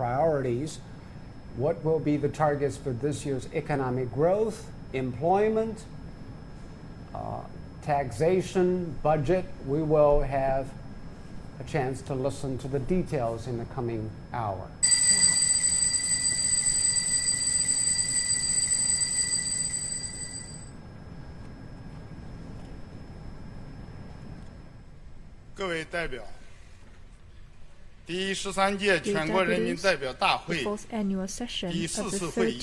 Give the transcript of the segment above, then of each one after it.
priorities. What will be the targets for this year's economic growth, employment, taxation, budget? We will have a chance to listen to the details in the coming hour. 各位代表，第13届全国人民代表大会第4次会议，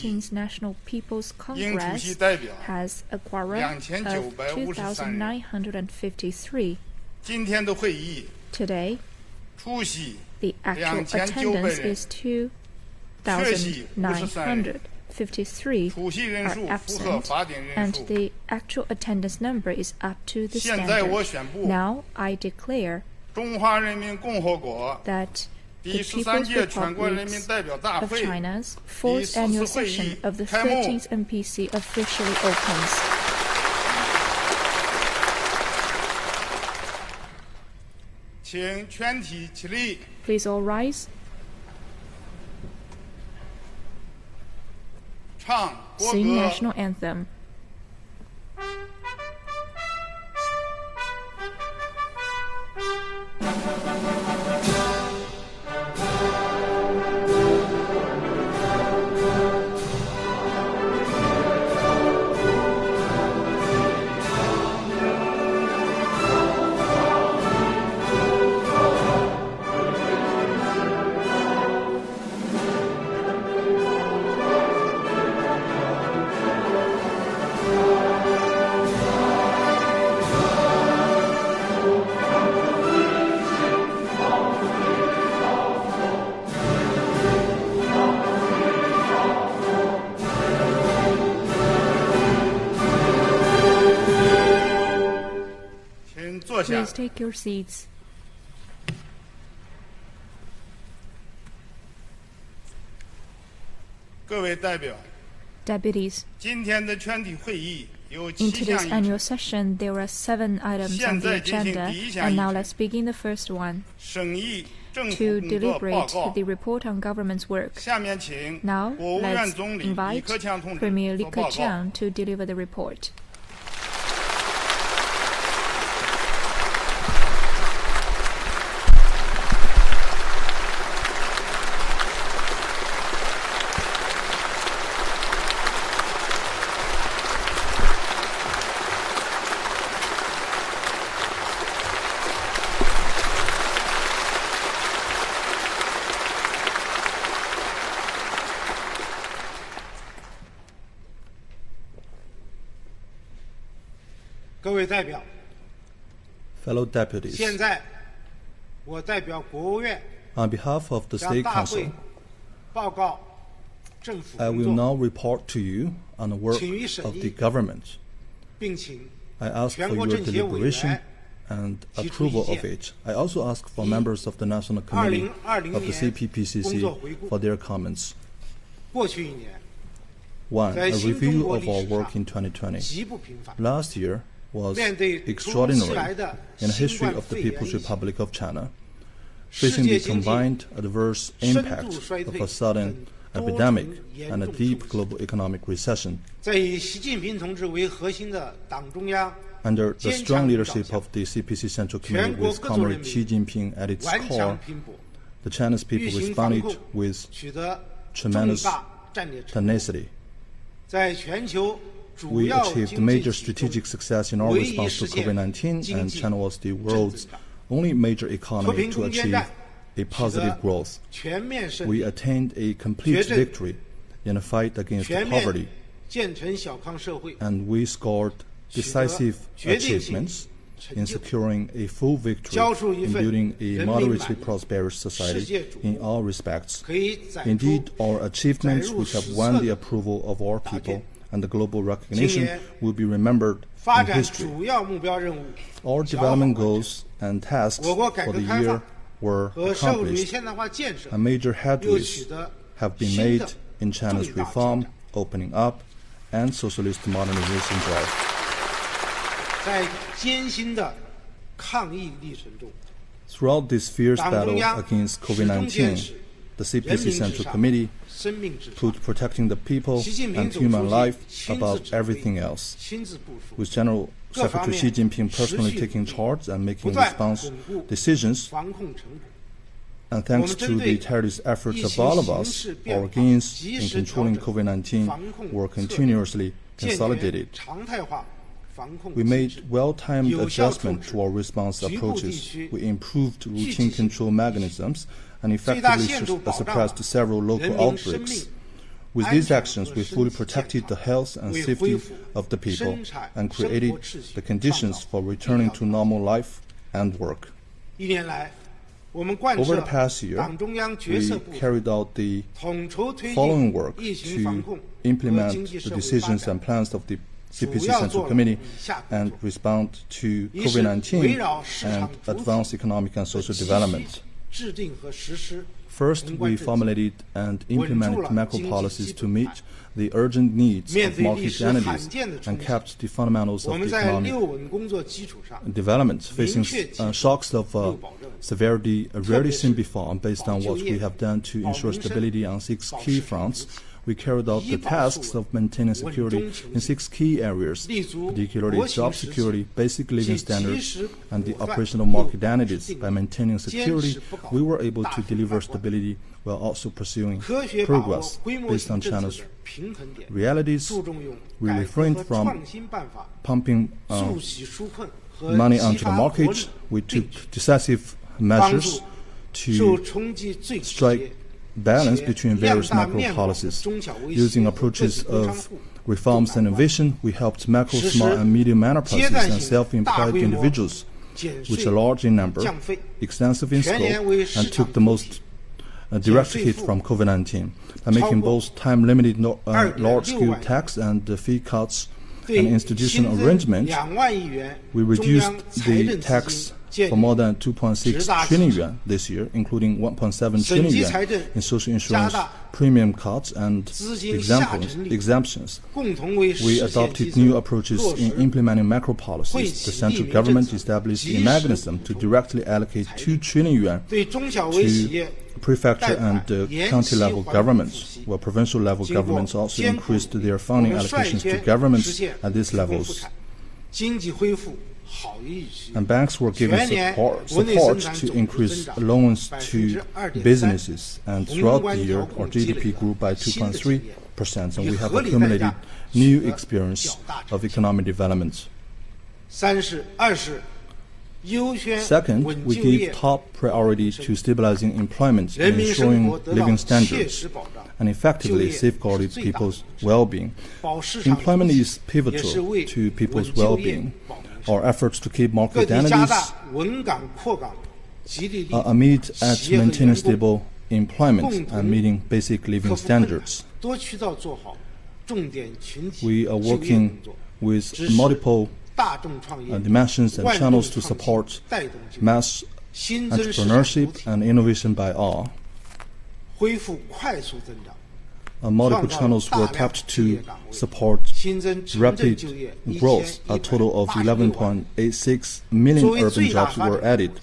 应出席代表2953人。今天的会议，出席2900人，缺席53人。53 are absent, and the actual attendance number is up to the standard. Now I declare 中华人民共和国 that 第 the 13 People's 届全国人民 Republic 代表大 of 会 China's fourth annual session of the 13th NPC officially opens. 请全体起立。 Please all rise. 唱国 Sing 歌。 national anthem. Please take your seats. 各位代表， Deputies, 今天的全体会议有 in 7 today's 项议 annual 程， session, there are 7 items on 现 the 在进行 agenda, 第一项 and 议 now 程 let's begin the first one, 审议政府 to 工作报 deliberate 告。 the report on government's work. 下面请 Now 国务院 let's 总理李 invite 克强同志 Premier Li 做报告。 Keqiang to deliver the report. 各位代表， Fellow deputies, 现在我代表国务院 on behalf of the 向 State 大 Council, 会报告政府 I 工 will 作， now report to you on the work 请予审 of 议 the government. 并请 I ask 全 for 国 your 政协委 deliberation 员 and 提出意 approval of 见。 it. I also ask for 一 members of the National Committee 2020 of the 年 CPPCC 工作回顾。 for their comments. 过去一年 1. 在 A 新中 review 国 of 历 our 史 work 上 in 2020. 极不平凡。 Last year was 面对突如其 extraordinary 来的 in the 新 history 冠 of the 肺炎 People's 疫情， Republic of China, 世 facing 界 the 经济 combined adverse 深 impact 度衰 of 退 a sudden 等多 epidemic 重严 and a 重 deep 冲击。 global economic recession. 在以习近平同志为核心的党中央 Under the 坚 strong 强领导 leadership 下， of the CPC Central 全 Committee 国 with 各族人 Comrade Xi 民 Jinping at its 顽 core, 强拼搏， the Chinese 预 people 行防 responded 控， with 取得 tremendous 重大战略成果。 tenacity. 在全球主 We 要 achieved 经 major 济体中 strategic success in our 唯一 response to 实现 COVID-19, 经 and 济 China was the 正增 world's 长。 only major 和 economy 平 to 攻坚 achieve 战 a 取 positive 得 growth. 全面胜 We 利， attained a complete 决胜 victory in the fight against 全面 poverty, 建成小康社会， and we scored 取得 decisive 决定性 achievements 成 in 就， securing a full victory 交出一 in 份 building a 人民 moderately 满意 prosperous 世 society 界瞩 in 目 all respects. 可以载出 Indeed, our achievements, 载入 which have 史 won 册 the 的 approval of our 答 people 卷。 and the global 今 recognition 年 will be remembered 发 in 展 history. 主要目标任务 Our 较好 development 完成 goals and tasks 我国改 for 革 the 开 year 放 were 和社会主义 accomplished, 现代化建设 and major 又 headways 取得 have been 新 made 的 in China's 重大进 reform, 展。 opening up, and socialist modernization drive. 在艰辛的抗疫历程中， Throughout this fierce 党中 battle 央 against 始终坚 COVID-19, 持 the CPC Central Committee put protecting the people and human life above everything else, with General Secretary Xi Jinping personally taking charge and making response decisions. And thanks to the tireless efforts of all of us, our gains in controlling COVID-19 were continuously consolidated. We made well-timed adjustment to our response approaches. We improved routine control mechanisms and effectively suppressed several local outbreaks. With these actions, we fully protected the health and safety of the people and created the conditions for returning to normal life and work. Over the past year, we carried out the following work to implement the decisions and plans of the CPC Central Committee and respond to COVID-19 and advance economic and social development. First, we formulated and implemented macro policies to meet the urgent needs of market entities and kept the fundamentals of the economic development. Facing shocks of severity rarely seen before, based on what we have done to ensure stability on 6 key fronts, we carried out the tasks of maintaining security in 6 key areas, particularly job security, basic living standards, and the operation of market entities. By maintaining security, we were able to deliver stability while also pursuing progress based on China's realities. We refrained from pumping money onto the market. We took decisive measures to strike balance between various macro policies. Using approaches of reforms and innovation, we helped macro, small and medium enterprises and self-employed individuals, which are large in number, extensive in scope, and took the most direct hit from COVID-19. By making both time-limited large-scale tax and fee cuts and institutional arrangements, we reduced the tax for more than 2.6 trillion yuan this year, including 1.7 trillion yuan in social insurance premium cuts and exemptions. We adopted new approaches in implementing macro policies. The central government established a mechanism to directly allocate 2 trillion yuan to prefecture and county-level governments, while provincial-level governments also increased their funding allocations to governments at these levels. And banks were given support to increase loans to businesses. And throughout the year, our GDP grew by 2.3%, and we have accumulated new experience of economic development. Second, we gave top priority to stabilizing employment and ensuring living standards, and effectively safeguarded people's well-being. Employment is pivotal to people's well-being. Our efforts to keep market entities amid at maintaining stable employment and meeting basic living standards. We are working with multiple dimensions and channels to support mass entrepreneurship and innovation by all. Multiple channels were tapped to support rapid growth. A total of 11.86 million urban jobs were added.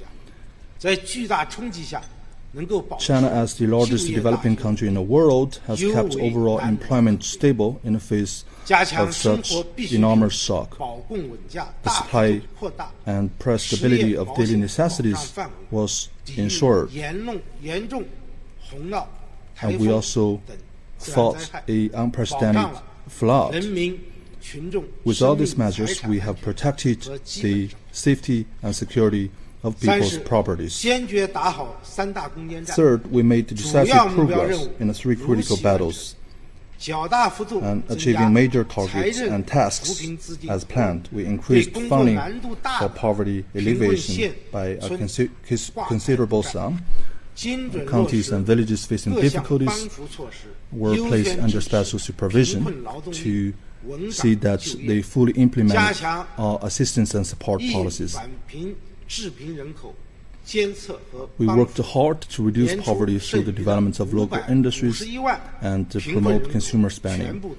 China, as the largest developing country in the world, has kept overall employment stable in the face of such enormous shock. The supply and price stability of daily necessities was ensured. And we also fought an unprecedented flood. With all these measures, we have protected the safety and security of people's properties. Third, we made decisive progress in the 3 critical battles and achieving major targets and tasks as planned. We increased funding for poverty alleviation by a considerable sum. Counties and villages facing difficulties were placed under special supervision to see that they fully implement our assistance and support policies. We worked hard to reduce poverty through the development of local industries and to promote consumer spending.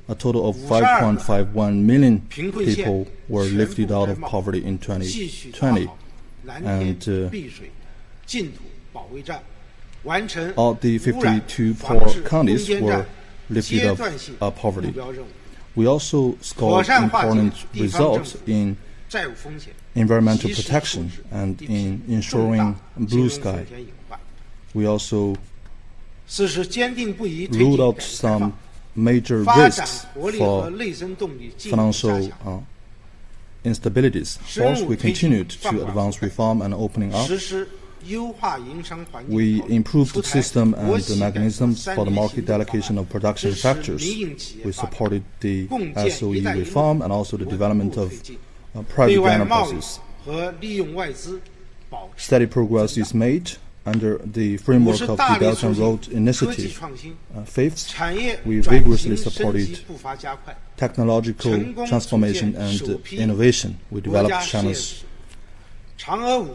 A total of 5.51 million people were lifted out of poverty in 2020. And all the 52 poor counties were lifted of poverty. We also scored important results in environmental protection and in ensuring blue sky. We also ruled out some major risks for financial instabilities. Fourth, we continued to advance reform and opening up. We improved the system and the mechanisms for the market allocation of production factors. We supported the SOE reform and also the development of private enterprises. Steady progress is made under the framework of the Belt and Road Initiative. Fifth, we vigorously supported technological transformation and innovation. We developed China's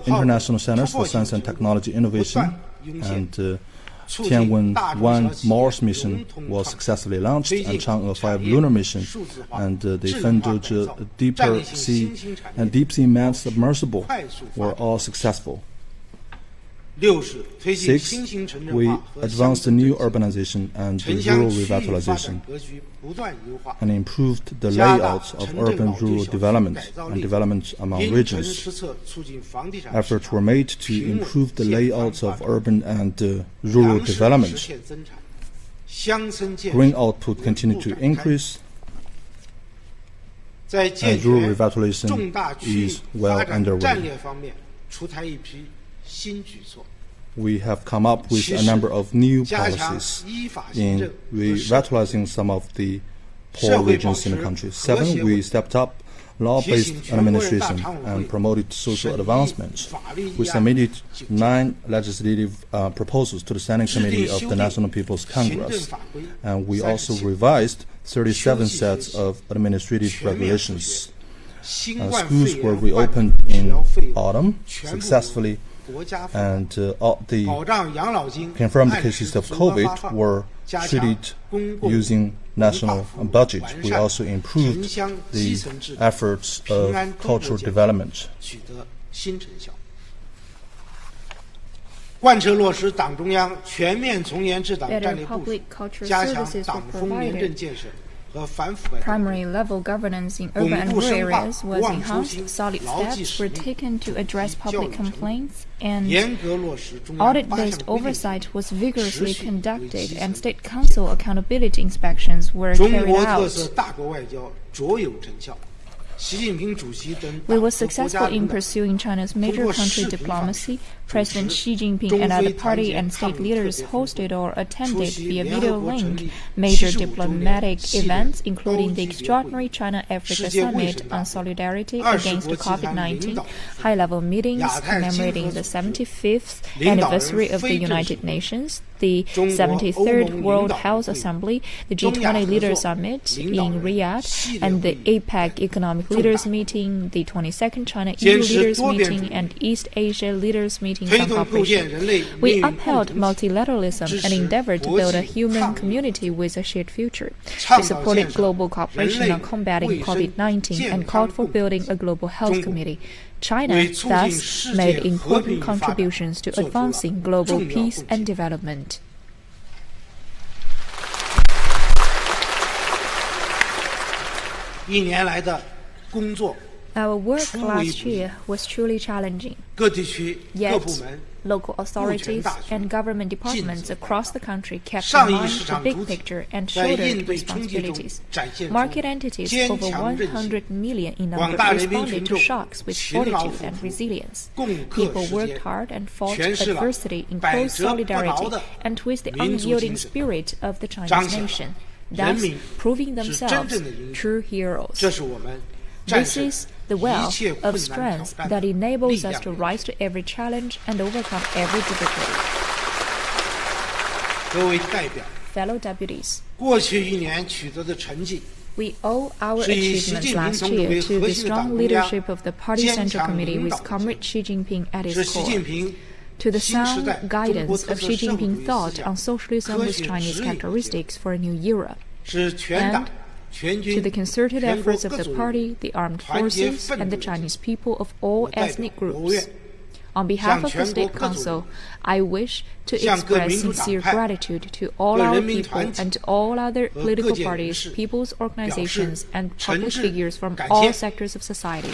International Centers for Science and Technology Innovation, and Tianwen-1 Mars mission was successfully launched, and Chang'e 5 lunar mission, and the Fenzhou deeper sea and deep sea manned submersible were all successful. Six, we advanced the new urbanization and the rural revitalization and improved the layouts of urban-rural development and development among regions. Efforts were made to improve the layouts of urban and rural development. Grain output continued to increase, and rural revitalization is well underway. We have come up with a number of new policies in revitalizing some of the poor regions in the country. 7, we stepped up law-based administration and promoted social advancement. We submitted 9 legislative proposals to the Standing Committee of the National People's Congress, and we also revised 37 sets of administrative regulations. Schools were reopened in autumn successfully, and the confirmed cases of COVID were treated using national budget. We also improved the efforts of cultural development. Better public cultural services were provided. Primary level governance in urban and rural areas was enhanced, solid steps were taken to address public complaints, and audit-based oversight was vigorously conducted, and State Council accountability inspections were carried out. We were successful in pursuing China's major country diplomacy. President Xi Jinping and other party and state leaders hosted or attended via video link major diplomatic events, including the extraordinary China-Africa Summit on Solidarity Against COVID-19, high-level meetings commemorating the 75th anniversary of the United Nations, the 73rd World Health Assembly, the G20 Leaders Summit in Riyadh, and the APEC Economic Leaders Meeting, the 22nd China-EU Leaders Meeting, and East Asia Leaders Meeting on cooperation. We upheld multilateralism and endeavored to build a human community with a shared future. We supported global cooperation on combating COVID-19 and called for building a global health committee. China thus made important contributions to advancing global peace and development. Our work last year was truly challenging. Yet, local authorities and government departments across the country kept in mind the big picture and shouldered responsibilities. Market entities over 100 million in number responded to shocks with fortitude and resilience. People worked hard and fought adversity in close solidarity and with the unyielding spirit of the Chinese nation, thus proving themselves true heroes. This is the well of strength that enables us to rise to every challenge and overcome every difficulty. Fellow deputies, we owe our achievements last year to the strong leadership of the Party Central Committee with Comrade Xi Jinping at its core, to the sound guidance of Xi Jinping thought on socialism with Chinese characteristics for a new era, and to the concerted efforts of the party, the armed forces, and the Chinese people of all ethnic groups. On behalf of the State Council, I wish to express sincere gratitude to all our people and all other political parties, people's organizations, and public figures from all sectors of society.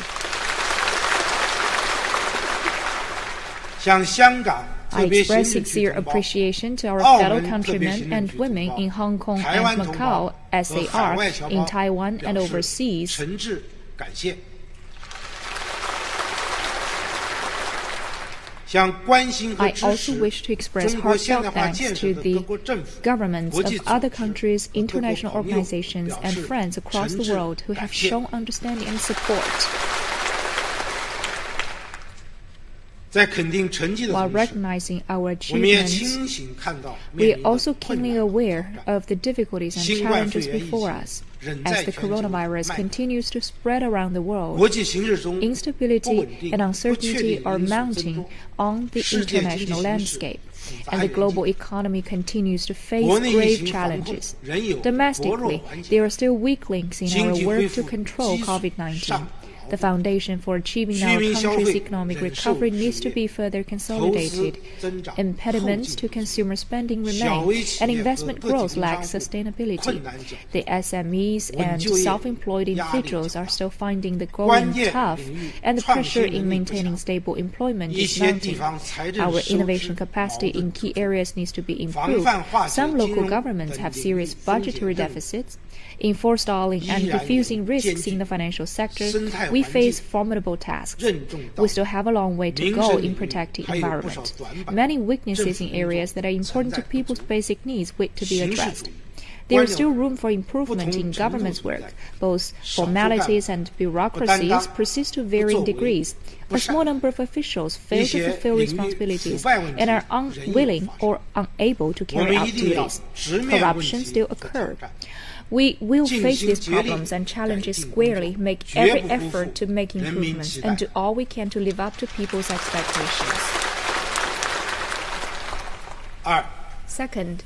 I express sincere appreciation to our fellow countrymen and women in Hong Kong and Macau as they are in Taiwan and overseas. I also wish to express heartfelt thanks to the governments of other countries, international organizations, and friends across the world who have shown understanding and support. While recognizing our achievements, we are also keenly aware of the difficulties and challenges before us. As the coronavirus continues to spread around the world, instability and uncertainty are mounting on the international landscape, and the global economy continues to face grave challenges. Domestically, there are still weak links in our work to control COVID-19. The foundation for achieving our country's economic recovery needs to be further consolidated. Impediments to consumer spending remain, and investment growth lacks sustainability. The SMEs and self-employed individuals are still finding the going tough, and the pressure in maintaining stable employment is mounting. Our innovation capacity in key areas needs to be improved. Some local governments have serious budgetary deficits. In forestalling and diffusing risks in the financial sector, we face formidable tasks. We still have a long way to go in protecting the environment. Many weaknesses in areas that are important to people's basic needs wait to be addressed. There is still room for improvement in government's work. Both formalities and bureaucracies persist to varying degrees. A small number of officials fail to fulfill responsibilities and are unwilling or unable to carry out duties. Corruption still occurs. We will face these problems and challenges squarely, make every effort to make improvements, and do all we can to live up to people's expectations. Second,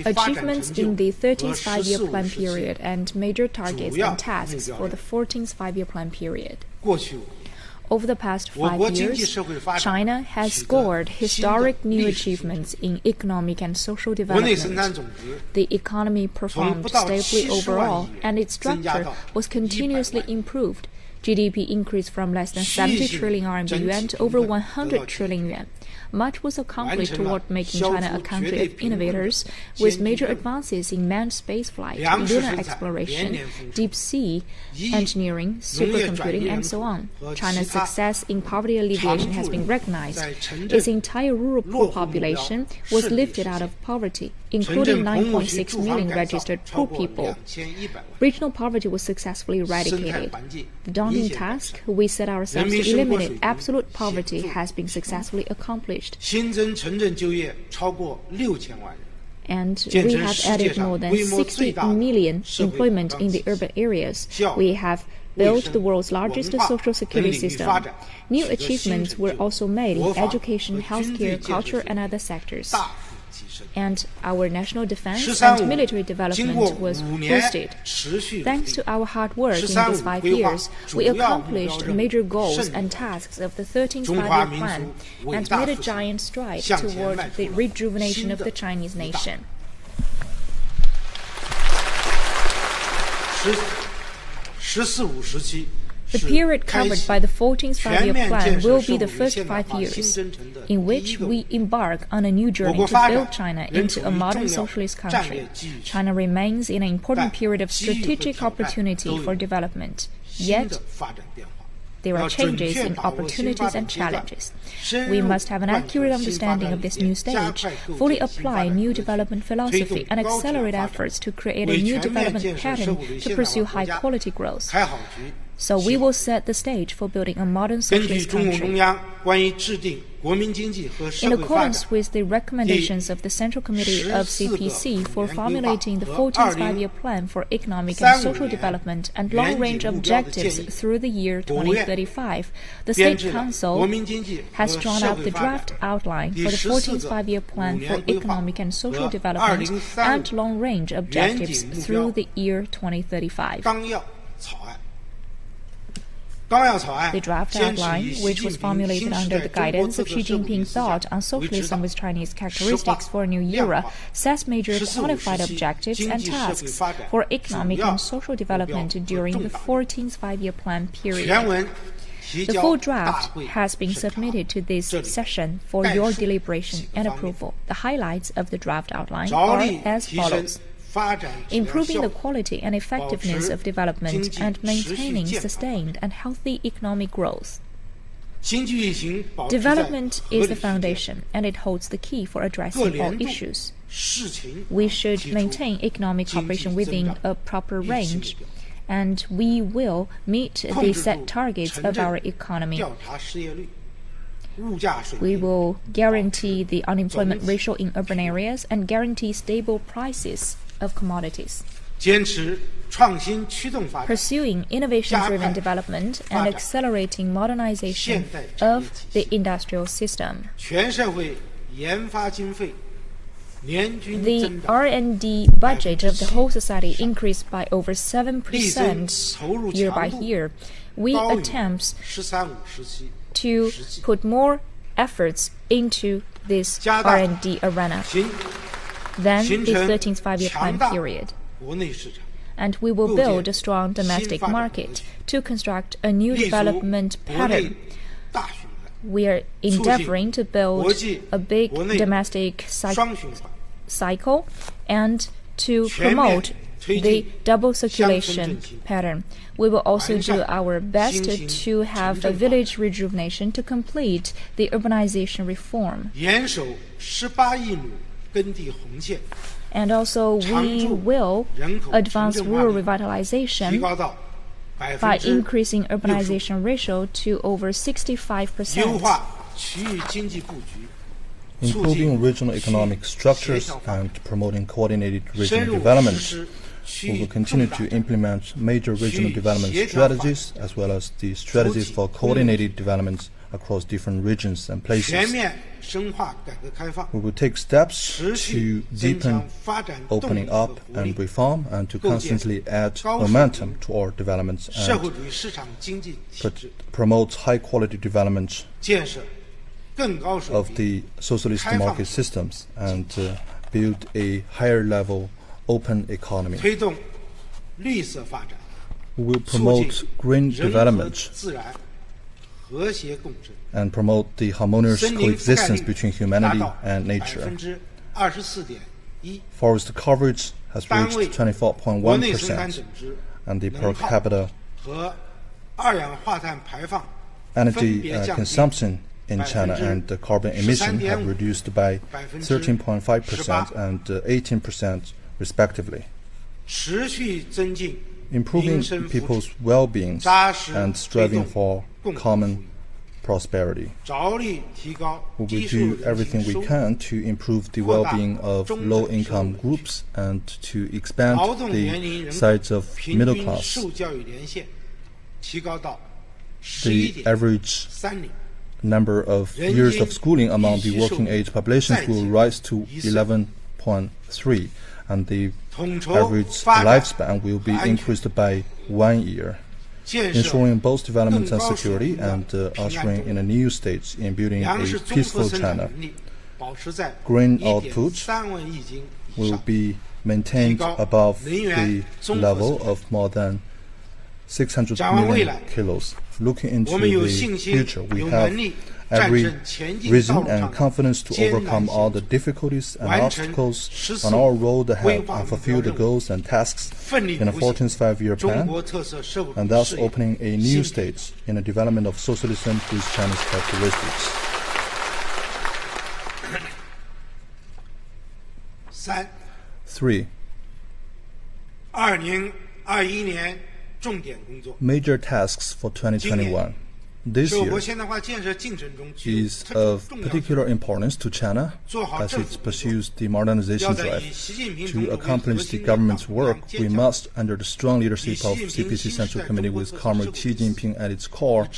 achievements in the 13th Five-Year Plan period and major targets and tasks for the 14th Five-Year Plan period. Over the past 5 years, China has scored historic new achievements in economic and social development. The economy performed stably overall, and its structure was continuously improved. GDP increased from less than 70 trillion yuan to over 100 trillion yuan. Much was accomplished toward making China a country of innovators, with major advances in manned spaceflight, lunar exploration, deep-sea engineering, supercomputing, and so on. China's success in poverty alleviation has been recognized. Its entire rural poor population was lifted out of poverty, including 9.6 million registered poor people. Regional poverty was successfully eradicated. The daunting task we set ourselves to eliminate absolute poverty has been successfully accomplished. And we have added more than 60 million employment in the urban areas. We have built the world's largest social security system. New achievements were also made in education, healthcare, culture, and other sectors. And our national defense and military development was boosted. Thanks to our hard work in these 5 years, we accomplished major goals and tasks of the 13th Five-Year Plan and made a giant stride toward the rejuvenation of the Chinese nation. The period covered by the 14th Five-Year Plan will be the first 5 years, in which we embark on a new journey to build China into a modern socialist country. China remains in an important period of strategic opportunity for development, yet there are changes in opportunities and challenges. We must have an accurate understanding of this new stage, fully apply new development philosophy, and accelerate efforts to create a new development pattern to pursue high-quality growth. So we will set the stage for building a modern socialist country. In accordance with the recommendations of the Central Committee of CPC for formulating the 14th Five-Year Plan for economic and social development and long-range objectives through the year 2035, the State Council has drawn up the draft outline for the 14th Five-Year Plan for economic and social development and long-range objectives through the year 2035. The draft outline, which was formulated under the guidance of Xi Jinping thought on socialism with Chinese characteristics for a new era, sets major quantified objectives and tasks for economic and social development during the 14th five-year plan period. The full draft has been submitted to this session for your deliberation and approval. The highlights of the draft outline are as follows. Improving the quality and effectiveness of development and maintaining sustained and healthy economic growth. Development is the foundation, and it holds the key for addressing all issues. We should maintain economic cooperation within a proper range, and we will meet the set targets of our economy. We will guarantee the unemployment ratio in urban areas and guarantee stable prices of commodities. Pursuing innovation-driven development and accelerating modernization of the industrial system. The R&D budget of the whole society increased by over 7% year by year. We attempt to put more efforts into this R&D arena than the 13th five-year plan period. And we will build a strong domestic market to construct a new development pattern. We are endeavoring to build a big domestic cycle and to promote the double circulation pattern. We will also do our best to have a village rejuvenation to complete the urbanization reform. And also we will advance rural revitalization by increasing urbanization ratio to over 65%. Improving regional economic structures and promoting coordinated regional development. We will continue to implement major regional development strategies as well as the strategies for coordinated development across different regions and places. We will take steps to deepen opening up and reform and to constantly add momentum to our developments and promote high-quality development of the socialist market systems and build a higher-level open economy. We will promote green development and promote the harmonious coexistence between humanity and nature. Forest coverage has reached 24.1%, and the per capita energy consumption in China and the carbon emission have reduced by 13.5% and 18% respectively. Improving people's well-being and striving for common prosperity. We will do everything we can to improve the well-being of low-income groups and to expand the size of middle class. The average number of years of schooling among the working-age population will rise to 11.3, and the average lifespan will be increased by 1 year, ensuring both development and security and ushering in a new stage in building a peaceful China. Grain output will be maintained above the level of more than 600 million kilos. Looking into the future, we have every reason and confidence to overcome all the difficulties and obstacles on our road ahead and fulfill the goals and tasks in the 14th five-year plan, and thus opening a new stage in the development of socialism with Chinese characteristics. 3. Major tasks for 2021. This year is of particular importance to China as it pursues the modernization drive. To accomplish the government's work, we must, under the strong leadership of CPC Central Committee with Comrade Xi Jinping at its core,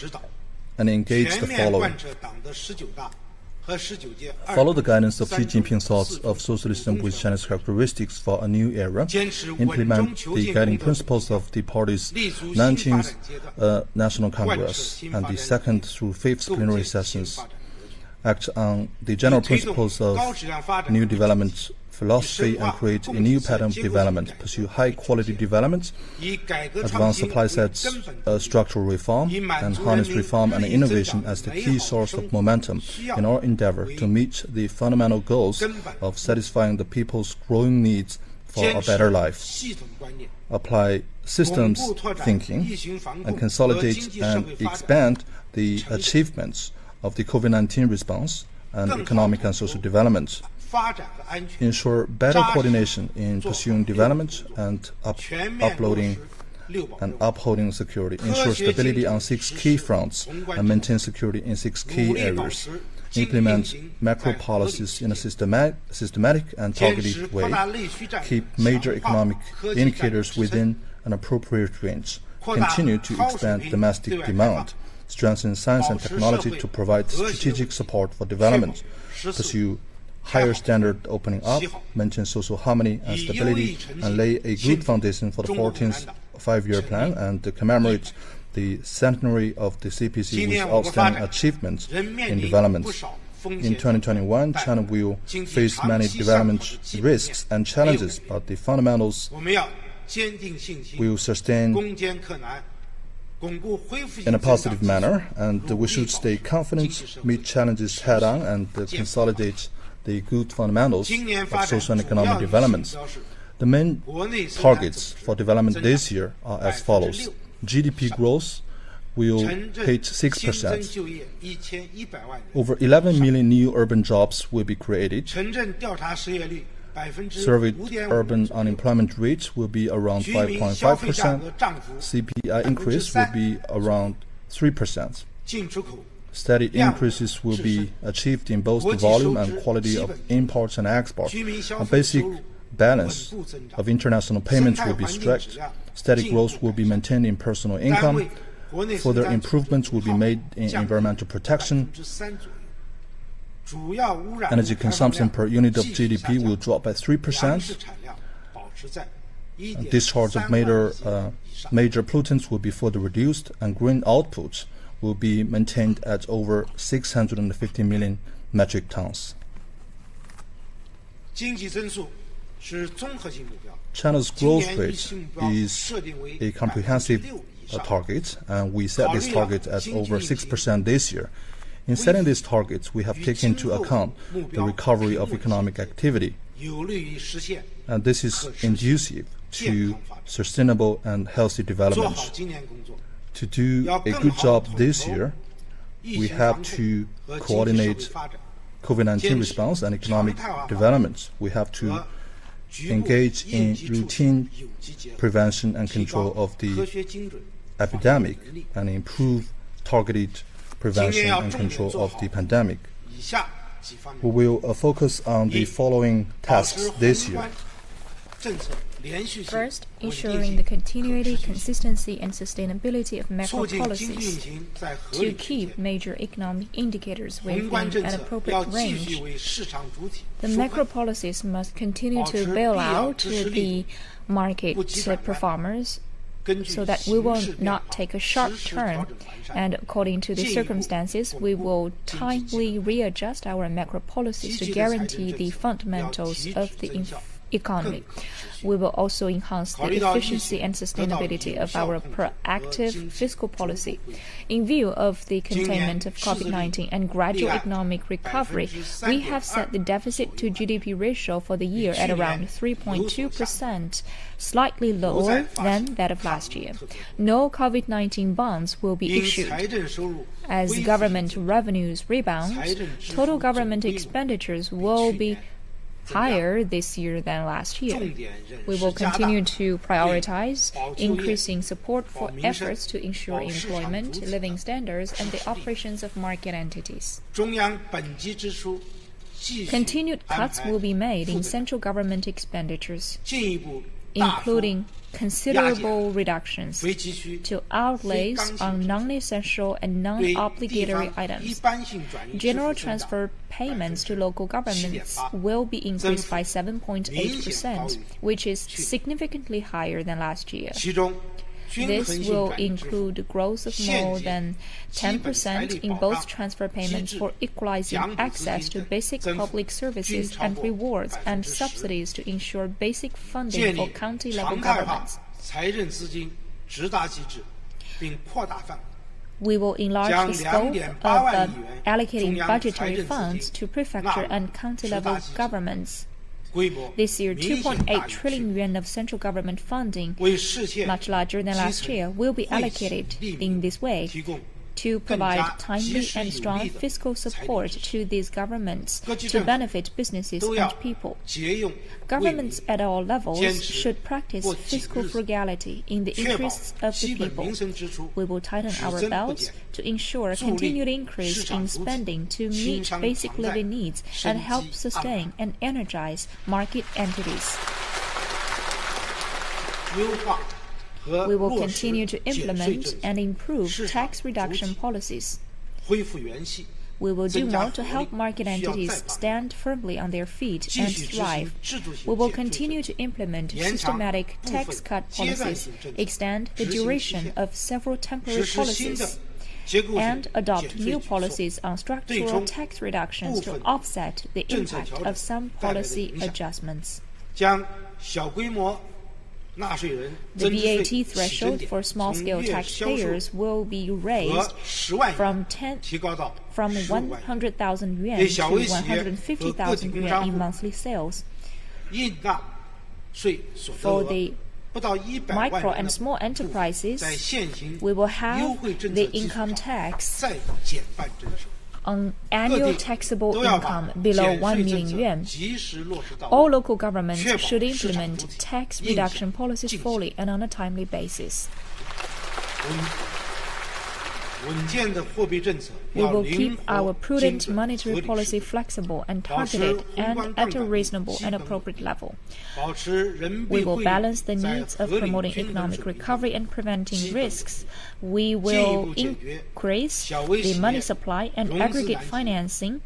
and engage the following: Follow the guidance of Xi Jinping's thoughts of socialism with Chinese characteristics for a new era. Implement the guiding principles of the party's 19th National Congress and the 2nd through 5th plenary sessions. Act on the general principles of new development philosophy and create a new pattern of development. Pursue high-quality development, advance supply-side structural reform, and harness reform and innovation as the key source of momentum in our endeavor to meet the fundamental goals of satisfying the people's growing needs for a better life. Apply systems thinking and consolidate and expand the achievements of the COVID-19 response and economic and social development. Ensure better coordination in pursuing development and upholding security. Ensure stability on 6 key fronts and maintain security in 6 key areas. Implement macro policies in a systematic and targeted way. Keep major economic indicators within an appropriate range. Continue to expand domestic demand. Strengthen science and technology to provide strategic support for development. Pursue higher standard opening up, maintain social harmony and stability, and lay a good foundation for the 14th five-year plan and commemorate the centenary of the CPC with outstanding achievements in development. In 2021, China will face many development risks and challenges, but the fundamentals will sustain in a positive manner, and we should stay confident, meet challenges head-on, and consolidate the good fundamentals of social and economic development. The main targets for development this year are as follows. GDP growth will hit 6%. Over 11 million new urban jobs will be created. Surveyed urban unemployment rate will be around 5.5%. CPI increase will be around 3%. Steady increases will be achieved in both the volume and quality of imports and exports. A basic balance of international payments will be struck. Steady growth will be maintained in personal income. Further improvements will be made in environmental protection. Energy consumption per unit of GDP will drop by 3%. Discharge of major pollutants will be further reduced, and green output will be maintained at over 650 million metric tons. China's growth rate is a comprehensive target, and we set this target at over 6% this year. In setting these targets, we have taken into account the recovery of economic activity, and this is conducive to sustainable and healthy development. To do a good job this year, we have to coordinate COVID-19 response and economic development. We have to engage in routine prevention and control of the epidemic and improve targeted prevention and control of the pandemic. We will focus on the following tasks this year. First, ensuring the continuity, consistency, and sustainability of macro policies to keep major economic indicators within an appropriate range. The macro policies must continue to bail out the market performers so that we will not take a sharp turn, and according to the circumstances, we will timely readjust our macro policies to guarantee the fundamentals of the economy. We will also enhance the efficiency and sustainability of our proactive fiscal policy. In view of the containment of COVID-19 and gradual economic recovery, we have set the deficit to GDP ratio for the year at around 3.2%, slightly lower than that of last year. No COVID-19 bonds will be issued. As government revenues rebound, total government expenditures will be higher this year than last year. We will continue to prioritize increasing support for efforts to ensure employment, living standards, and the operations of market entities. Continued cuts will be made in central government expenditures, including considerable reductions to outlays on non-essential and non-obligatory items. General transfer payments to local governments will be increased by 7.8%, which is significantly higher than last year. This will include growth of more than 10% in both transfer payments for equalizing access to basic public services and rewards and subsidies to ensure basic funding for county-level governments. We will enlarge the scope of allocating budgetary funds to prefecture and county-level governments. This year, 2.8 trillion yuan of central government funding, much larger than last year, will be allocated in this way to provide timely and strong fiscal support to these governments to benefit businesses and people. Governments at all levels should practice fiscal frugality in the interests of the people. We will tighten our belts to ensure a continued increase in spending to meet basic living needs and help sustain and energize market entities. We will continue to implement and improve tax reduction policies. We will do more to help market entities stand firmly on their feet and thrive. We will continue to implement systematic tax cut policies, extend the duration of several temporary policies, and adopt new policies on structural tax reductions to offset the impact of some policy adjustments. The VAT threshold for small-scale taxpayers will be raised from 100,000 yuan to 150,000 yuan in monthly sales. For the micro and small enterprises, we will have the income tax on annual taxable income below 1 million yuan. All local governments should implement tax reduction policies fully and on a timely basis. We will keep our prudent monetary policy flexible and targeted and at a reasonable and appropriate level. We will balance the needs of promoting economic recovery and preventing risks. We will increase the money supply and aggregate financing,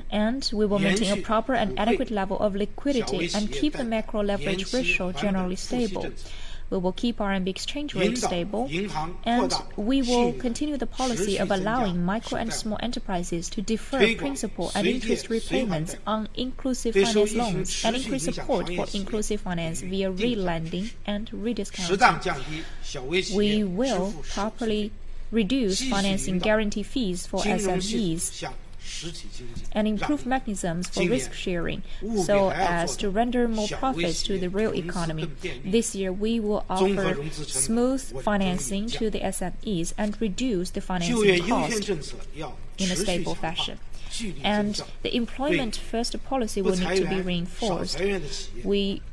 and we will maintain a proper and adequate level of liquidity and keep the macro leverage ratio generally stable. We will keep RMB exchange rate stable, and we will continue the policy of allowing micro and small enterprises to defer principal and interest repayments on inclusive finance loans and increase support for inclusive finance via re-lending and rediscounting. We will properly reduce financing guarantee fees for SMEs and improve mechanisms for risk sharing so as to render more profits to the real economy. This year, we will offer smooth financing to the SMEs and reduce the financing cost in a stable fashion. And the employment-first policy will need to be reinforced. We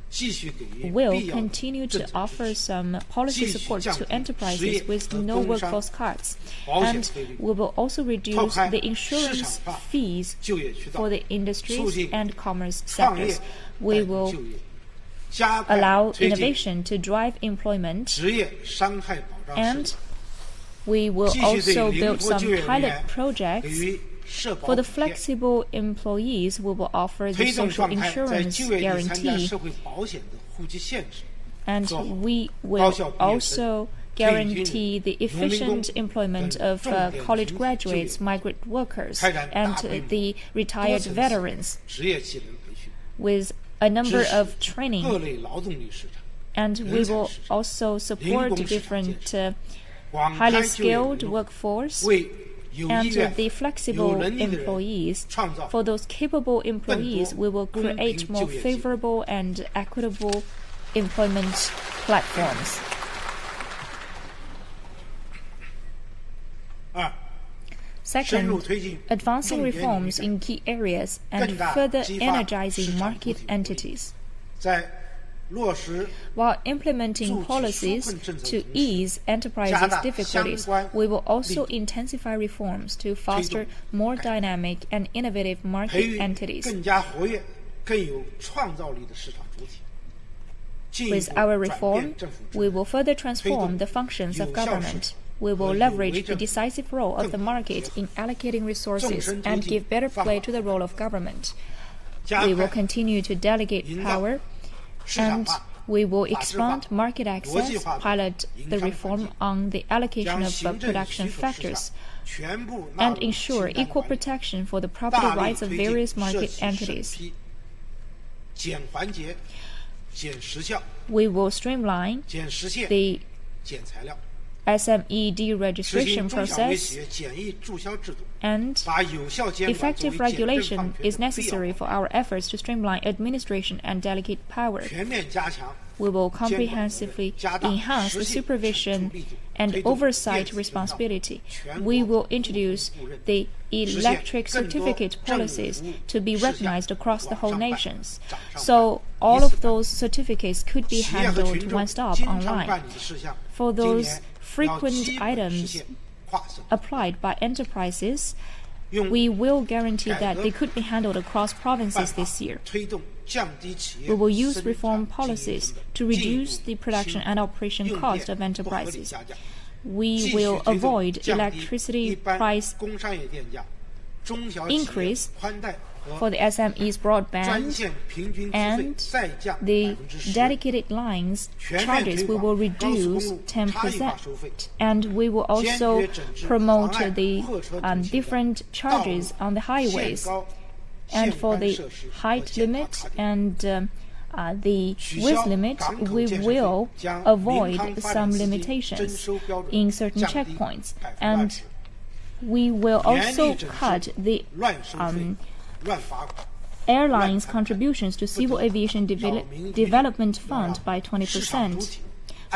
will continue to offer some policy support to enterprises with no workforce cuts, and we will also reduce the insurance fees for the industries and commerce sectors. We will allow innovation to drive employment, and we will also build some pilot projects. For the flexible employees, we will offer the social insurance guarantee, and we will also guarantee the efficient employment of college graduates, migrant workers, and the retired veterans with a number of training. And we will also support different highly skilled workforce and the flexible employees. For those capable employees, we will create more favorable and equitable employment platforms. Second, advancing reforms in key areas and further energizing market entities. While implementing policies to ease enterprises' difficulties, we will also intensify reforms to foster more dynamic and innovative market entities. With our reform, we will further transform the functions of government. We will leverage the decisive role of the market in allocating resources and give better play to the role of government. We will continue to delegate power, and we will expand market access, pilot the reform on the allocation of production factors, and ensure equal protection for the property rights of various market entities. We will streamline the SME deregistration process, and effective regulation is necessary for our efforts to streamline administration and delegate power. We will comprehensively enhance the supervision and oversight responsibility. We will introduce the electric certificate policies to be recognized across the whole nations. So all of those certificates could be handled one-stop online. For those frequent items applied by enterprises, we will guarantee that they could be handled across provinces this year. We will use reform policies to reduce the production and operation cost of enterprises. We will avoid electricity price increase for the SMEs broadband, and the dedicated lines charges we will reduce 10%, and we will also promote the different charges on the highways. And for the height limit and the width limit, we will avoid some limitations in certain checkpoints, and we will also cut the airlines' contributions to Civil Aviation Development Fund by 20%.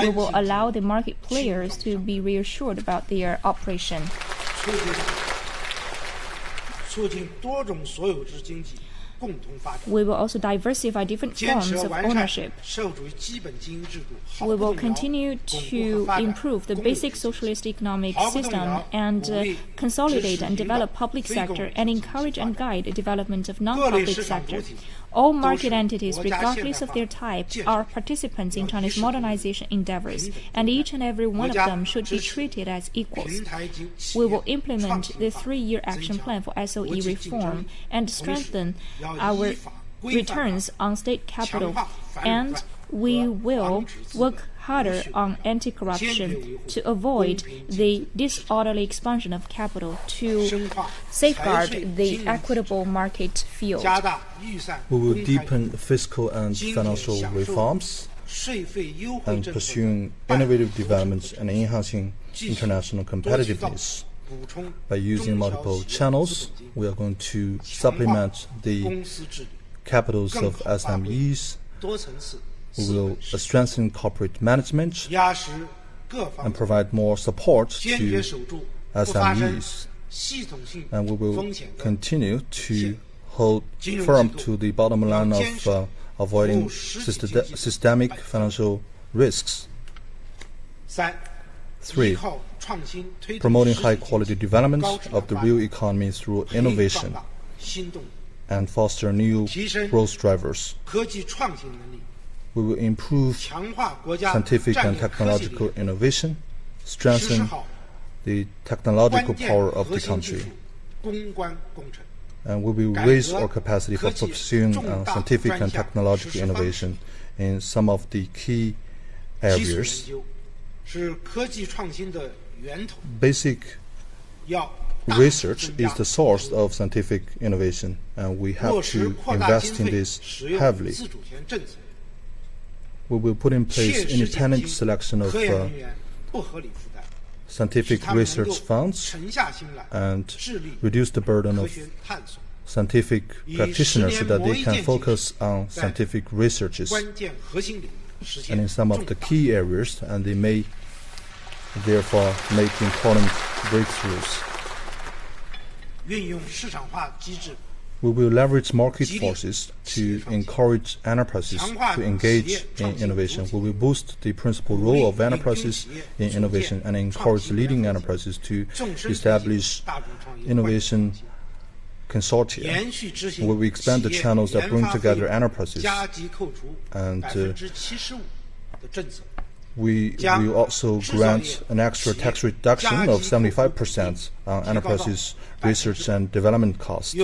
We will allow the market players to be reassured about their operation. We will also diversify different forms of ownership. We will continue to improve the basic socialist economic system and consolidate and develop public sector and encourage and guide the development of non-public sector. All market entities, regardless of their type, are participants in China's modernization endeavors, and each and every one of them should be treated as equals. We will implement the 3-year action plan for SOE reform and strengthen our returns on state capital, and we will work harder on anti-corruption to avoid the disorderly expansion of capital to safeguard the equitable market field. We will deepen fiscal and financial reforms and pursuing innovative developments and enhancing international competitiveness. By using multiple channels, we are going to supplement the capitals of SMEs. We will strengthen corporate management and provide more support to SMEs. And we will continue to hold firm to the bottom line of avoiding systemic financial risks. 3. Promoting high-quality development of the real economy through innovation and foster new growth drivers. We will improve scientific and technological innovation, strengthen the technological power of the country, and we will raise our capacity for pursuing scientific and technological innovation in some of the key areas. Basic research is the source of scientific innovation, and we have to invest in this heavily. We will put in place independent selection of scientific research funds and reduce the burden of scientific practitioners so that they can focus on scientific researches and in some of the key areas, and they may therefore make important breakthroughs. We will leverage market forces to encourage enterprises to engage in innovation. We will boost the principal role of enterprises in innovation and encourage leading enterprises to establish innovation consortia, where we expand the channels that bring together enterprises. And we will also grant an extra tax reduction of 75% on enterprises' research and development costs.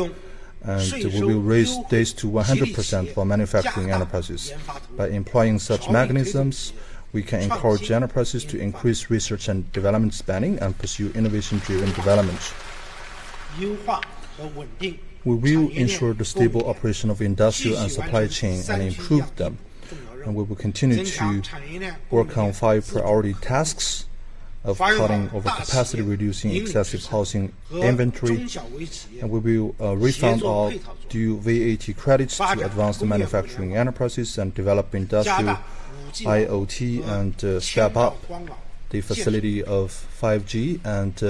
And we will raise this to 100% for manufacturing enterprises. By employing such mechanisms, we can encourage enterprises to increase research and development spending and pursue innovation-driven development. We will ensure the stable operation of industrial and supply chain and improve them. And we will continue to work on 5 priority tasks of cutting overcapacity, reducing excessive housing inventory, and we will refund all due VAT credits to advance the manufacturing enterprises and develop industrial IoT and step up the facility of 5G and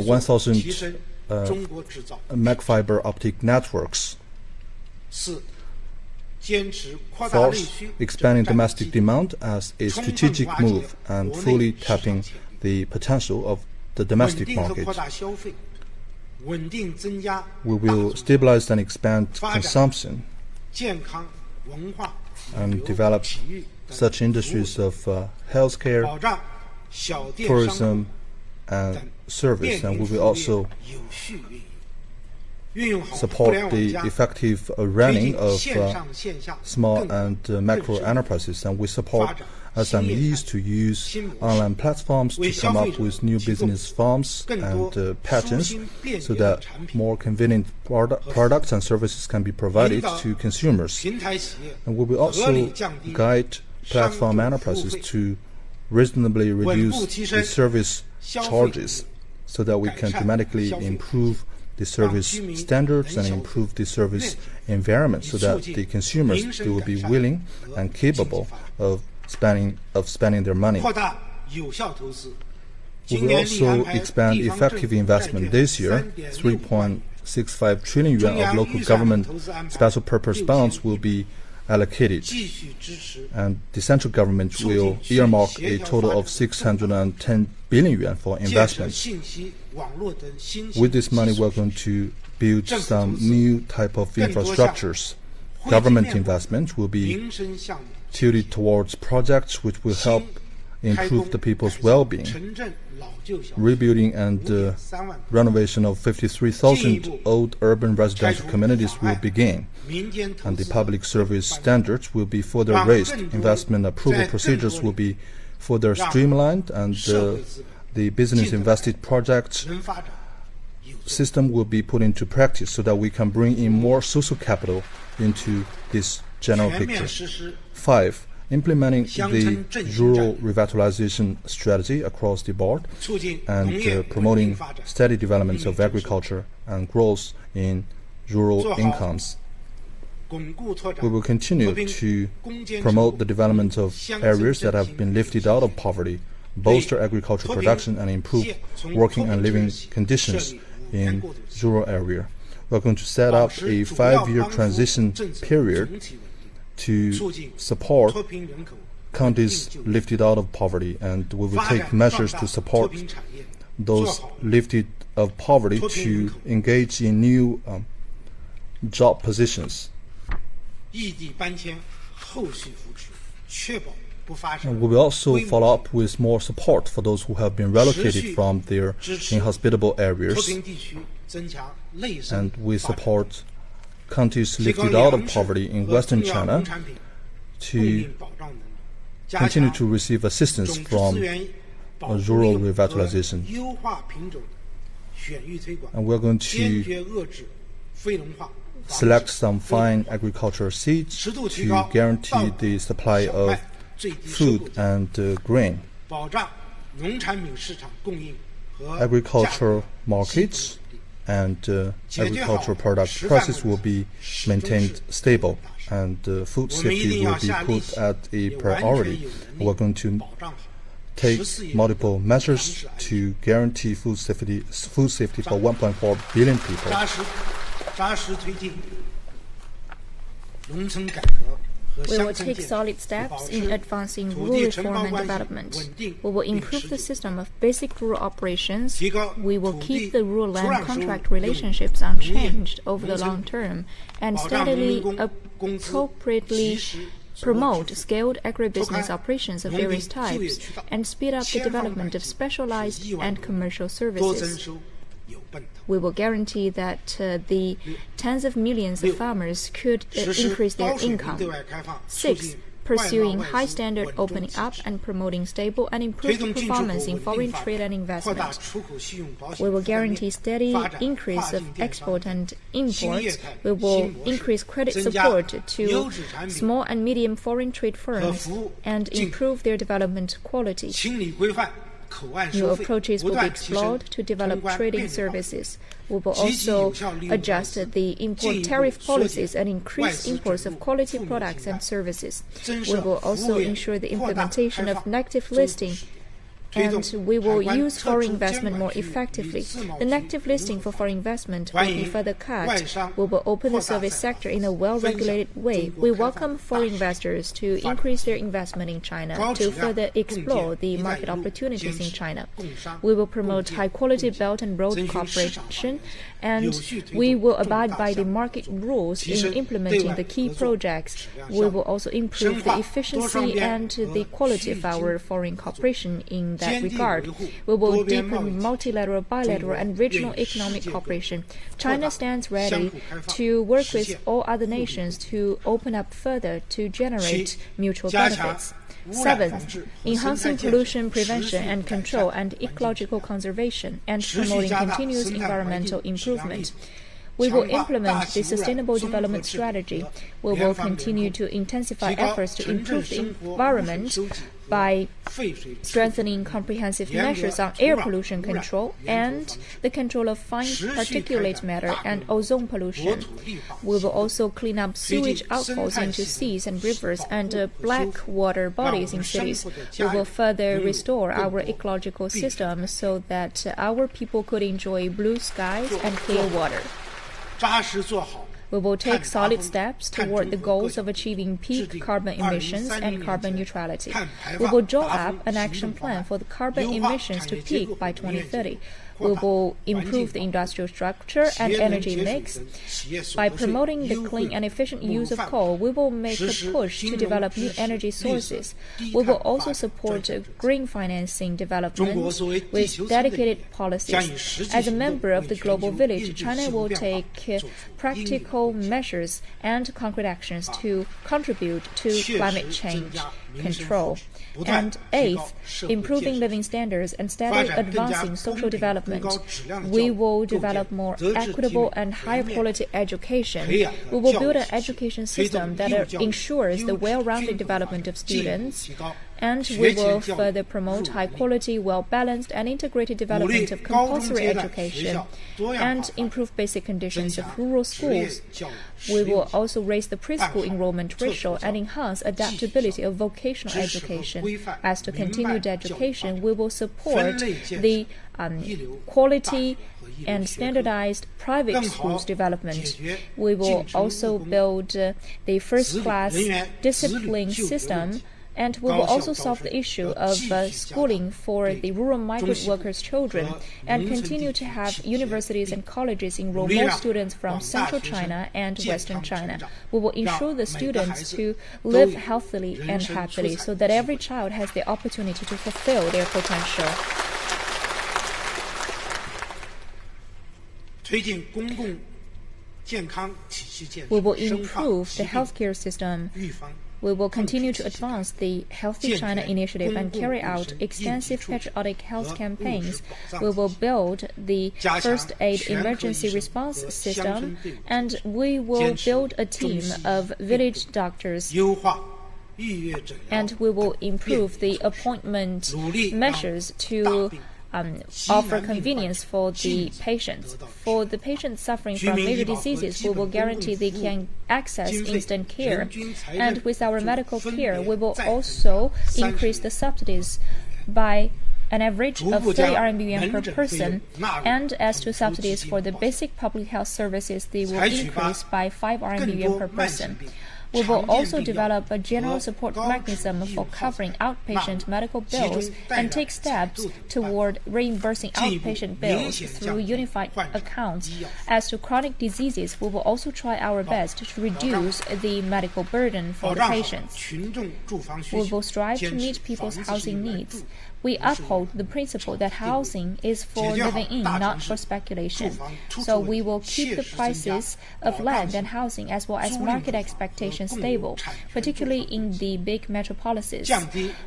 1,000 meg fiber optic networks. Fourth, expanding domestic demand as a strategic move and fully tapping the potential of the domestic market. We will stabilize and expand consumption and develop such industries of healthcare, tourism, and service, and we will also support the effective running of small and macro enterprises, and we support SMEs to use online platforms to come up with new business forms and patents so that more convenient products and services can be provided to consumers. And we will also guide platform enterprises to reasonably reduce the service charges so that we can dramatically improve the service standards and improve the service environment so that the consumers they will be willing and capable of spending their money. We will also expand effective investment this year. 3.65 trillion yuan of local government special purpose bonds will be allocated, and the central government will earmark a total of 610 billion yuan for investments. With this money, we're going to build some new type of infrastructures. Government investment will be tilted towards projects which will help improve the people's well-being. Rebuilding and renovation of 53,000 old urban residential communities will begin, and the public service standards will be further raised. Investment approval procedures will be further streamlined, and the business invested projects system will be put into practice so that we can bring in more social capital into this general picture. 5. Implementing the rural revitalization strategy across the board and promoting steady development of agriculture and growth in rural incomes. We will continue to promote the development of areas that have been lifted out of poverty, bolster agricultural production, and improve working and living conditions in rural area. We are going to set up a 5-year transition period to support counties lifted out of poverty, and we will take measures to support those lifted out of poverty to engage in new job positions. And we will also follow up with more support for those who have been relocated from their inhospitable areas, and we support counties lifted out of poverty in Western China to continue to receive assistance from rural revitalization. And we're going to select some fine agricultural seeds to guarantee the supply of food and grain. Agricultural markets and agricultural product prices will be maintained stable, and food safety will be put at a priority. We're going to take multiple measures to guarantee food safety for 1.4 billion people. We will take solid steps in advancing rural reform and development. We will improve the system of basic rural operations. We will keep the rural land contract relationships unchanged over the long term and steadily, appropriately promote scaled agribusiness operations of various types and speed up the development of specialized and commercial services. We will guarantee that the tens of millions of farmers could increase their income. 6. Pursuing high standard opening up and promoting stable and improved performance in foreign trade and investment. We will guarantee steady increase of export and imports. We will increase credit support to small and medium foreign trade firms and improve their development quality. New approaches will be explored to develop trading services. We will also adjust the import tariff policies and increase imports of quality products and services. We will also ensure the implementation of negative listing, and we will use foreign investment more effectively. The negative listing for foreign investment will be further cut. We will open the service sector in a well-regulated way. We welcome foreign investors to increase their investment in China to further explore the market opportunities in China. We will promote high-quality Belt and Road cooperation, and we will abide by the market rules in implementing the key projects. We will also improve the efficiency and the quality of our foreign cooperation in that regard. We will deepen multilateral, bilateral, and regional economic cooperation. China stands ready to work with all other nations to open up further to generate mutual benefits. 7. Enhancing pollution prevention and control and ecological conservation and promoting continuous environmental improvement. We will implement the Sustainable Development Strategy. We will continue to intensify efforts to improve the environment by strengthening comprehensive measures on air pollution control and the control of fine particulate matter and ozone pollution. We will also clean up sewage outfalls into seas and rivers and black water bodies in cities. We will further restore our ecological system so that our people could enjoy blue skies and clear water. We will take solid steps toward the goals of achieving peak carbon emissions and carbon neutrality. We will draw up an action plan for the carbon emissions to peak by 2030. We will improve the industrial structure and energy mix. By promoting the clean and efficient use of coal, we will make a push to develop new energy sources. We will also support green financing development with dedicated policies. As a member of the Global Village, China will take practical measures and concrete actions to contribute to climate change control. And 8th, improving living standards and steadily advancing social development. We will develop more equitable and higher quality education. We will build an education system that ensures the well-rounded development of students. And we will further promote high-quality, well-balanced, and integrated development of compulsory education and improve basic conditions of rural schools. We will also raise the preschool enrollment ratio and enhance adaptability of vocational education. As to continued education, we will support the quality and standardized private schools development. We will also build the first-class discipline system, and we will also solve the issue of schooling for the rural migrant workers' children and continue to have universities and colleges enroll more students from central China and western China. We will ensure the students to live healthily and happily so that every child has the opportunity to fulfill their potential. We will improve the healthcare system. We will continue to advance the Healthy China initiative and carry out extensive patriotic health campaigns. We will build the first aid emergency response system, and we will build a team of village doctors. And we will improve the appointment measures to offer convenience for the patients. For the patients suffering from major diseases, we will guarantee they can access instant care. And with our medical care, we will also increase the subsidies by an average of 30 RMB per person. And as to subsidies for the basic public health services, they will increase by 5 RMB per person. We will also develop a general support mechanism for covering outpatient medical bills and take steps toward reimbursing outpatient bills through unified accounts. As to chronic diseases, we will also try our best to reduce the medical burden for the patients. We will strive to meet people's housing needs. We uphold the principle that housing is for living in, not for speculation. So we will keep the prices of land and housing as well as market expectations stable, particularly in the big metropolises.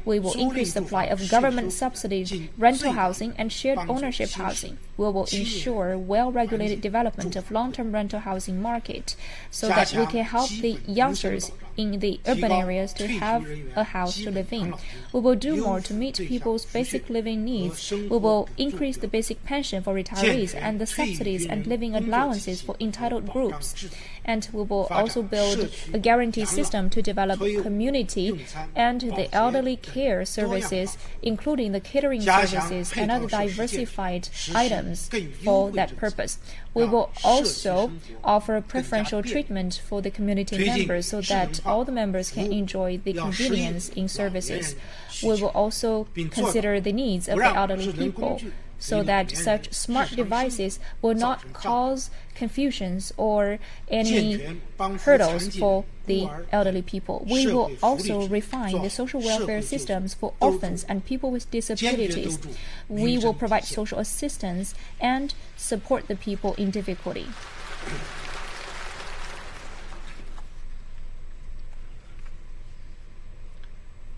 We will increase the supply of government-subsidized rental housing and shared ownership housing. We will ensure well-regulated development of long-term rental housing market so that we can help the youngsters in the urban areas to have a house to live in. We will do more to meet people's basic living needs. We will increase the basic pension for retirees and the subsidies and living allowances for entitled groups. And we will also build a guarantee system to develop community and the elderly care services, including the catering services and other diversified items for that purpose. We will also offer preferential treatment for the community members so that all the members can enjoy the convenience in services. We will also consider the needs of the elderly people so that such smart devices will not cause confusions or any hurdles for the elderly people. We will also refine the social welfare systems for orphans and people with disabilities. We will provide social assistance and support the people in difficulty.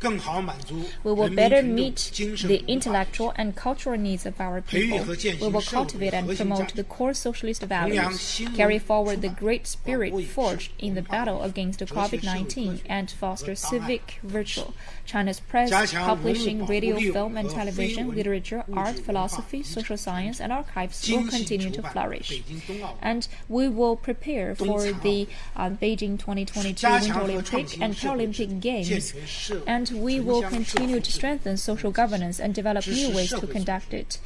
We will better meet the intellectual and cultural needs of our people. We will cultivate and promote the core socialist values, carry forward the great spirit forged in the battle against COVID-19, and foster civic virtue. China's press, publishing, radio, film and television, literature, art, philosophy, social science, and archives will continue to flourish. And we will prepare for the Beijing 2022 Winter Olympic and Paralympic Games, and we will continue to strengthen social governance and develop new ways to conduct it.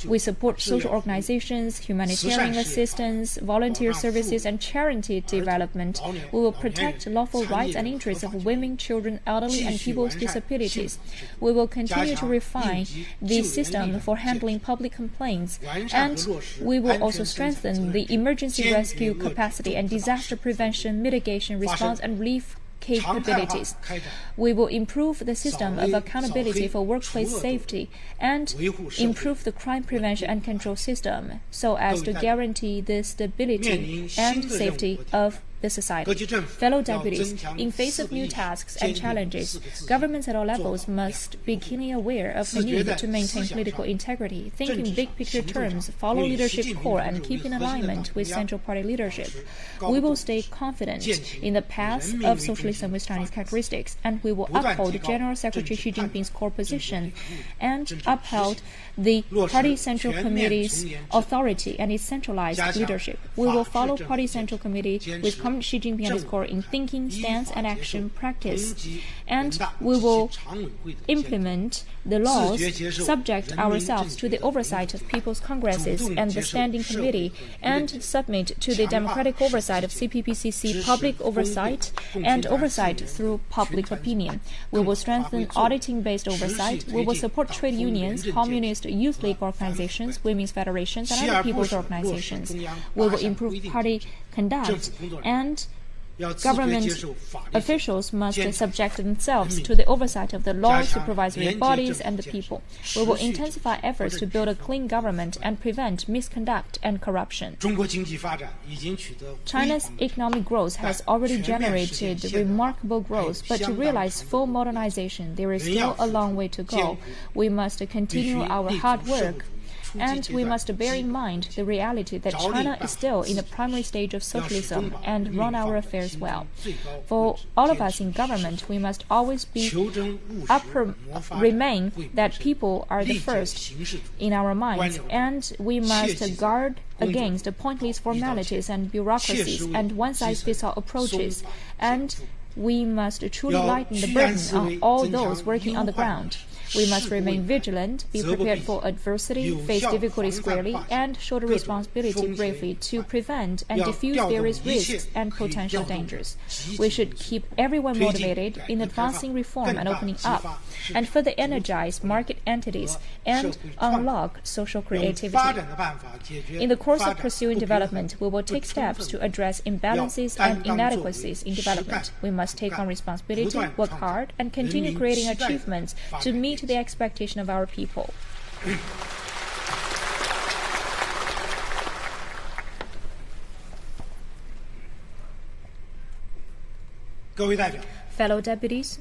We support social organizations, humanitarian assistance, volunteer services, and charity development. We will protect lawful rights and interests of women, children, elderly, and people with disabilities. We will continue to refine the system for handling public complaints, and we will also strengthen the emergency rescue capacity and disaster prevention, mitigation, response, and relief capabilities. We will improve the system of accountability for workplace safety and improve the crime prevention and control system so as to guarantee the stability and safety of the society. Fellow deputies, in face of new tasks and challenges, governments at all levels must be keenly aware of the need to maintain political integrity, think in big-picture terms, follow leadership core, and keep in alignment with Central Party leadership. We will stay confident in the path of socialism with Chinese characteristics, and we will uphold General Secretary Xi Jinping's core position and uphold the Party Central Committee's authority and its centralized leadership. We will follow Party Central Committee with Xi Jinping and his core in thinking, stance, and action practice. And we will implement the laws, subject ourselves to the oversight of People's Congresses and the Standing Committee, and submit to the democratic oversight of CPPCC public oversight and oversight through public opinion. We will strengthen auditing-based oversight. We will support trade unions, communist youth league organizations, women's federations, and other people's organizations. We will improve party conduct, and government officials must subject themselves to the oversight of the law, supervisory bodies, and the people. We will intensify efforts to build a clean government and prevent misconduct and corruption. China's economic growth has already generated remarkable growth, but to realize full modernization, there is still a long way to go. We must continue our hard work, and we must bear in mind the reality that China is still in the primary stage of socialism and run our affairs well. For all of us in government, we must always remain that people are the first in our minds, and we must guard against pointless formalities and bureaucracies and one-size-fits-all approaches, and we must truly lighten the burden on all those working on the ground. We must remain vigilant, be prepared for adversity, face difficulties squarely, and shoulder responsibility bravely to prevent and diffuse various risks and potential dangers. We should keep everyone motivated in advancing reform and opening up, and further energize market entities and unlock social creativity. In the course of pursuing development, we will take steps to address imbalances and inadequacies in development. We must take on responsibility, work hard, and continue creating achievements to meet the expectation of our people. Fellow deputies,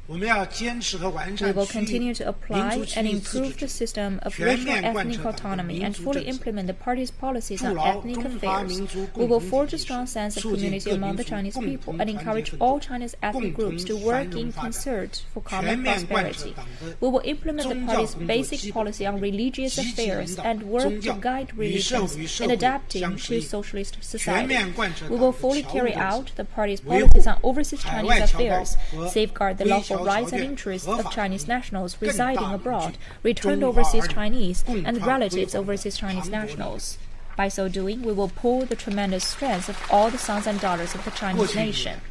we will continue to apply and improve the system of regional ethnic autonomy and fully implement the party's policies on ethnic affairs. We will forge a strong sense of community among the Chinese people and encourage all Chinese ethnic groups to work in concert for common prosperity. We will implement the party's basic policy on religious affairs and work to guide religions in adapting to socialist society. We will fully carry out the party's policies on overseas Chinese affairs, safeguard the lawful rights and interests of Chinese nationals residing abroad, returned overseas Chinese, and relatives of overseas Chinese nationals. By so doing, we will pull the tremendous strength of all the sons and daughters of the Chinese nation.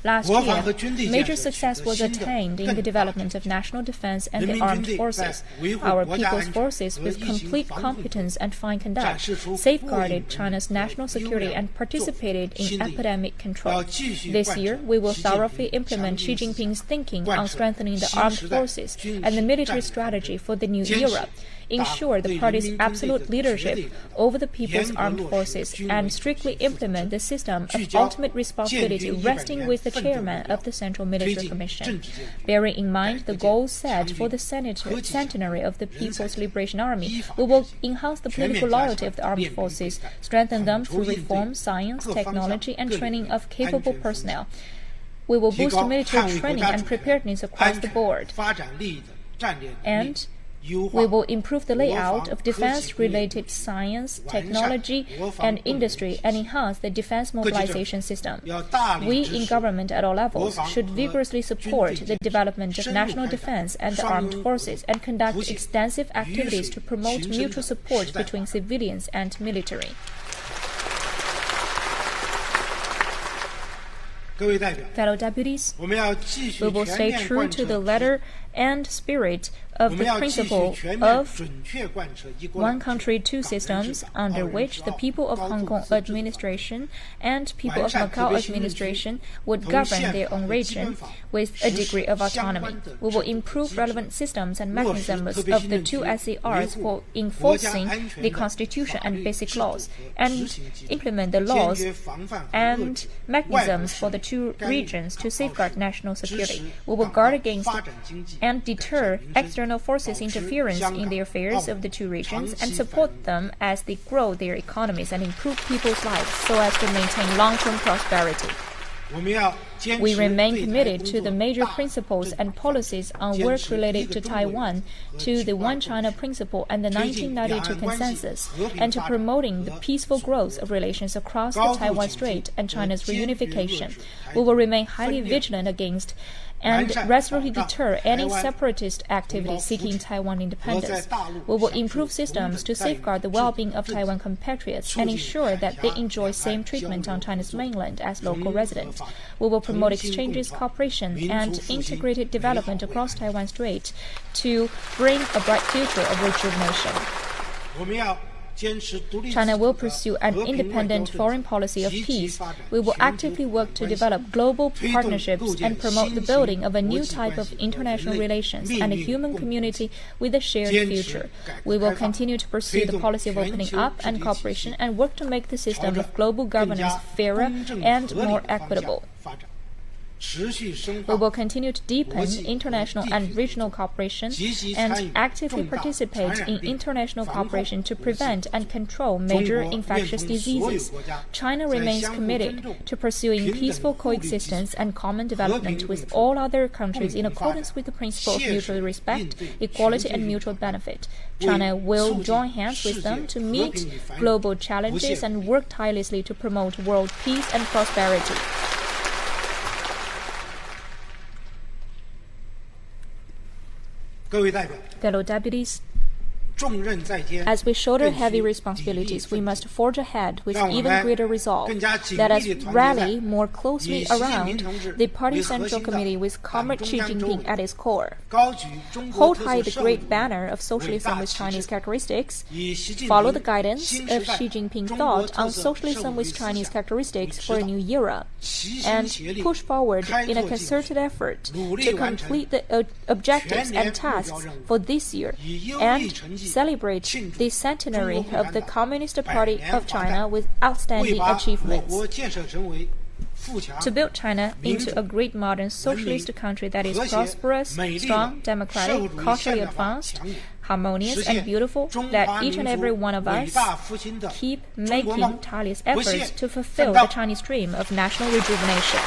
Last year, major success was attained in the development of national defense and the armed forces. Our people's forces, with complete competence and fine conduct, safeguarded China's national security and participated in epidemic control. This year, we will thoroughly implement Xi Jinping's thinking on strengthening the armed forces and the military strategy for the new era, ensure the party's absolute leadership over the people's armed forces, and strictly implement the system of ultimate responsibility resting with the chairman of the Central Military Commission. Bearing in mind the goals set for the centenary of the People's Liberation Army, we will enhance the political loyalty of the armed forces, strengthen them through reform, science, technology, and training of capable personnel. We will boost military training and preparedness across the board. And we will improve the layout of defense-related science, technology, and industry and enhance the defense mobilization system. We in government at all levels should vigorously support the development of national defense and the armed forces and conduct extensive activities to promote mutual support between civilians and military. Fellow deputies, we will stay true to the letter and spirit of the principle of one country, two systems, under which the people of Hong Kong administration and people of Macau administration would govern their own region with a degree of autonomy. We will improve relevant systems and mechanisms of the two SARs for enforcing the Constitution and basic laws, and implement the laws and mechanisms for the two regions to safeguard national security. We will guard against and deter external forces' interference in the affairs of the two regions and support them as they grow their economies and improve people's lives so as to maintain long-term prosperity. We remain committed to the major principles and policies on work related to Taiwan, to the One China principle and the 1992 consensus, and to promoting the peaceful growth of relations across the Taiwan Strait and China's reunification. We will remain highly vigilant against and resolutely deter any separatist activity seeking Taiwan independence. We will improve systems to safeguard the well-being of Taiwan compatriots and ensure that they enjoy same treatment on China's mainland as local residents. We will promote exchanges, cooperation, and integrated development across Taiwan Strait to bring a bright future of rejuvenation. China will pursue an independent foreign policy of peace. We will actively work to develop global partnerships and promote the building of a new type of international relations and a human community with a shared future. We will continue to pursue the policy of opening up and cooperation and work to make the system of global governance fairer and more equitable. We will continue to deepen international and regional cooperation and actively participate in international cooperation to prevent and control major infectious diseases. China remains committed to pursuing peaceful coexistence and common development with all other countries in accordance with the principle of mutual respect, equality, and mutual benefit. China will join hands with them to meet global challenges and work tirelessly to promote world peace and prosperity. Fellow deputies, as we shoulder heavy responsibilities, we must forge ahead with even greater resolve. Let us rally more closely around the Party Central Committee with Comrade Xi Jinping at its core. Hold high the great banner of socialism with Chinese characteristics. Follow the guidance of Xi Jinping's thought on socialism with Chinese characteristics for a new era. And push forward in a concerted effort to complete the objectives and tasks for this year and celebrate the centenary of the Communist Party of China with outstanding achievements. To build China into a great modern socialist country that is prosperous, strong, democratic, culturally advanced, harmonious, and beautiful, let each and every one of us keep making tireless efforts to fulfill the Chinese dream of national rejuvenation.